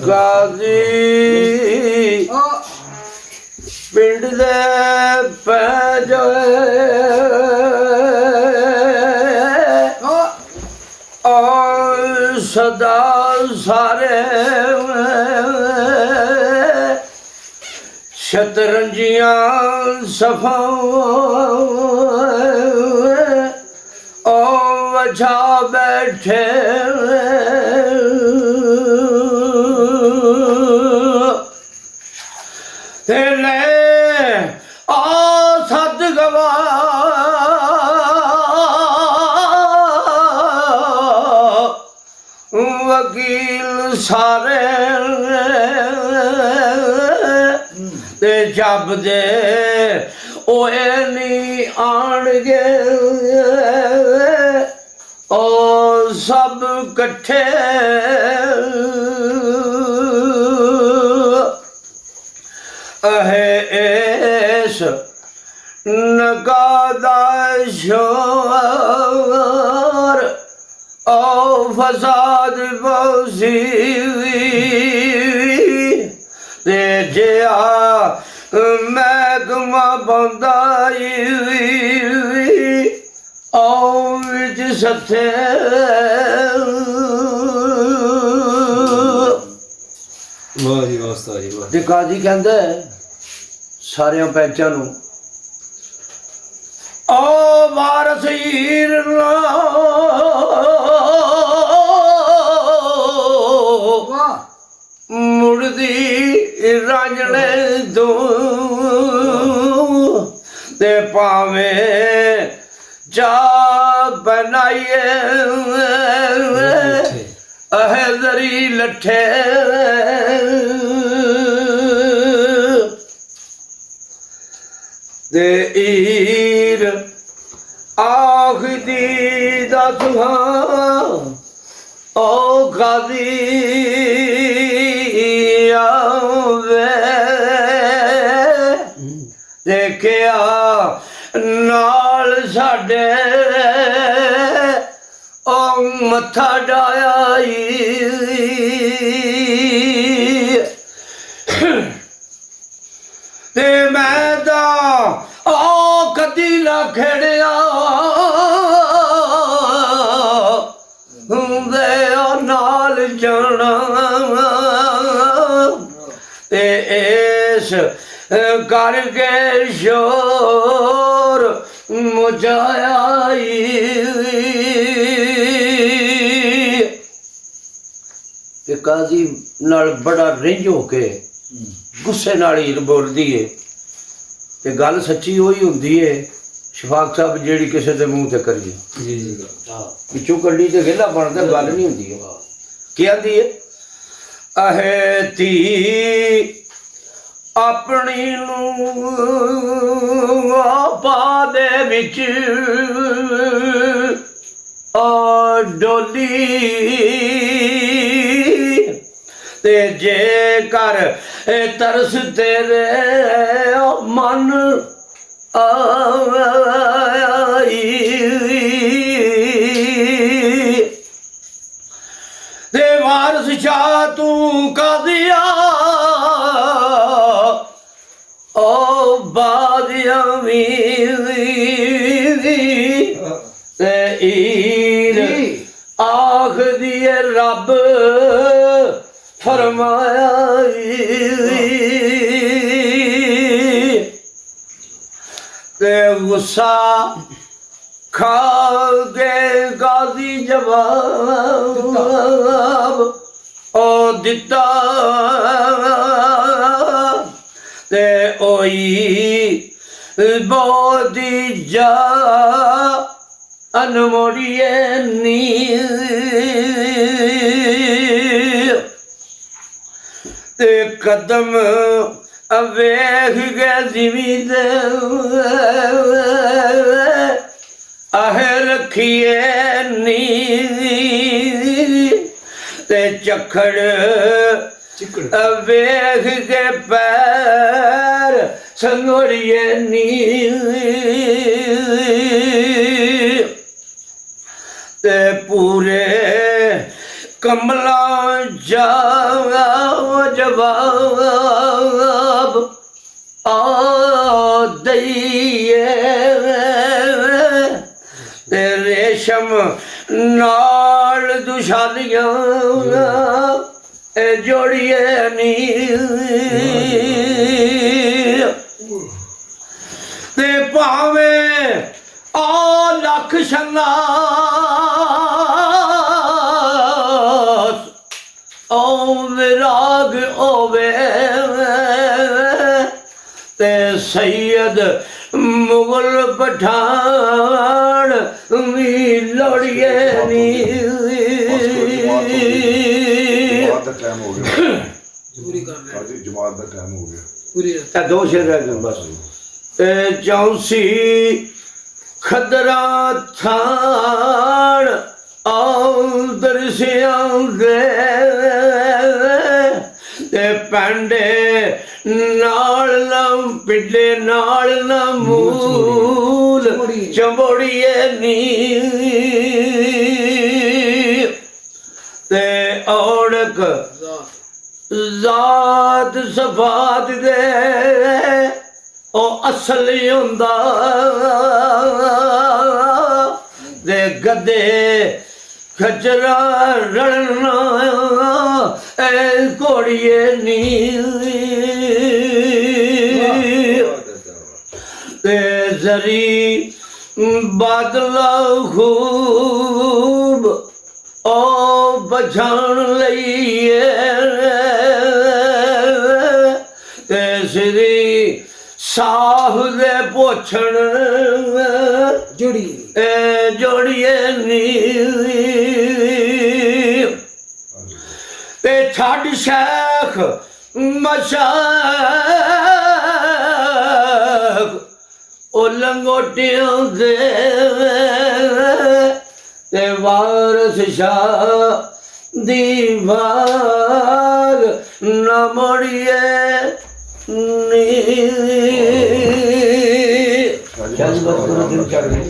ਗਾਜ਼ੀ ਪਿੰਡ ਦੇ ਪੈ ਜਾਏ ਔਰ ਸਦਾ ਸਾਰੇ ਸ਼ਤਰੰਜੀਆਂ ਸਫਾ ਔ ਵਜਾ ਬੈਠੇ ਤੇ ਲੈ ਆ ਸੱਦ ਗਵਾ ਵਕੀਲ ਸਾਰੇ ਤੇ ਜਬ ਦੇ ਓਏ ਨਹੀਂ ਆਣਗੇ ਓ ਸਭ ਇਕੱਠੇ ਇਸ ਨਗਾਦਾ ਸ਼ੋਰ ਓ ਫਸਾਦ ਬੋਸੀ ਤੇ ਜਿਆ ਮਹਿਕਮਾ ਬੰਦਾਈ ਓ ਵਿੱਚ ਸੱਥੇ ਵਾਹ ਜੀ ਵਾਹ ਉਸਤਾਦ ਜੀ ਵਾਹ। ਤੇ ਕਾਜ਼ੀ ਕਹਿੰਦਾ ਸਾਰਿਆਂ ਪੈਂਚਾਂ ਨੂੰ ਓ ਵਾਰਸ ਹੀਰ ਮੁੜਦੀ ਰਾਂਝਣੇ ਤੋਂ ਤੇ ਭਾਵੇਂ ਜਾ ਬਣਾਈਏ ਅਹਜ਼ਰੀ ਲੱਠੇ ਤੇ ਈਰ ਆਖਦੀ ਦਾ ਸੁਹਾ ਓ ਗਾਜ਼ੀ ਆਵੇ ਦੇਖਿਆ ਨਾਲ ਸਾਡੇ ਓ ਮੱਥਾ ਡਾਇਆ ਤੇ ਮੈਂ ਤਾਂ ਓ ਕਦੀ ਨਾ ਖੇੜਿਆ ਹੁੰਦੇ ਓ ਨਾਲ ਜਾਣਾ ਤੇ ਇਸ ਕਰਕੇ ਸ਼ੋਰ ਮੁਝਾਇਆ ਤੇ ਕਾਜ਼ੀ ਨਾਲ ਬੜਾ ਰਿੰਝ ਹੋ ਕੇ ਗੁੱਸੇ ਨਾਲ ਹੀ ਬੋਲਦੀ ਏ ਤੇ ਗੱਲ ਸੱਚੀ ਉਹੀ ਹੁੰਦੀ ਏ ਸ਼ਫਾਕ ਸਾਹਿਬ ਜਿਹੜੀ ਕਿਸੇ ਦੇ ਮੂੰਹ ਤੇ ਕਰੀਏ ਜੀ ਜੀ ਪਿੱਛੋਂ ਕੱਢੀ ਤੇ ਵਿਹਲਾ ਬਣਦਾ ਗੱਲ ਨਹੀਂ ਹੁੰਦੀ ਹੈ ਕੀ ਆਂਦੀ ਏ ਅਹੇ ਧੀ ਆਪਣੀ ਨੂੰ ਆਪਾ ਦੇ ਵਿੱਚ ਆ ਡੋਲੀ ਤੇ ਜੇ ਕਰ ਤਰਸ ਤੇਰੇ ਮਨ ਆਈ ਤੇ ਵਾਰਸ ਸ਼ਾਹ ਤੂੰ ਕਾਜ਼ੀਆ ਓ ਬਾਜ਼ੀਆਂ ਵੀ ਤੇ ਈਰ ਆਖਦੀ ਏ ਰੱਬ ਫਰਮਾਇਆ ਤੇ ਗੁੱਸਾ ਖਾ ਕੇ ਗਾਜ਼ੀ ਜਵਾਬ ਓ ਦਿੱਤਾ ਤੇ ਓਈ ਬੋਦੀ ਜਾ ਅਨਮੋੜੀਏ ਨੀ ਤੇ ਕਦਮ ਵੇਖ ਗਏ ਜਿਵੇਂ ਦੇ ਆਹੇ ਰੱਖੀਏ ਨੀ ਤੇ ਝੱਖੜ ਵੇਖ ਕੇ ਪੈਰ ਸੰਗੋੜੀਏ ਨੀ ਤੇ ਪੂਰੇ ਕਮਲਾਂ जवाब आ दईए ते रेशम नाल दुशालियां जोड़िए नी ते भावे आ लख शंगास ओ विराग ओवे ते सैयद मुगल पठान भी लोड़िए नी जमात का टाइम हो गया पूरी कर ले काजी जमात का टाइम हो गया पूरी ਇਹ ਦੋ ਸ਼ੇਰ ਰਹਿ ਗਏ ਬਸ ਤੇ ਚੌਂਸੀ ਖਦਰਾ ਥਾਣ ਆਉਂਦਰ ਸਿਆਉਂਦੇ ਤੇ ਪੈਂਡੇ ਨਾਲ ਨਾ ਪਿੱਲੇ ਨਾਲ ਨਾ ਮੂਲ ਚੰਬੋੜੀਏ ਨੀ ਤੇ ਔੜਕ ਜ਼ਾਤ ਸਫਾਤ ਦੇ ਉਹ ਅਸਲੀ ਹੁੰਦਾ ਦੇ ਗੱਦੇ ਖਚਰਾ ਰੜਨਾ ਐ ਕੋੜੀਏ ਨੀ ਤੇ ਜ਼ਰੀ ਬਾਦਲਾ ਖੂਬ ओ बछाण लईए ते श्री साह दे पोछण जोड़िए नी ते छड़ शेख मशाख ओ लंगोटियां दे ते वारस शाह दीवार न मोड़िए नी काजी बस करो, दिन चढ़ गई।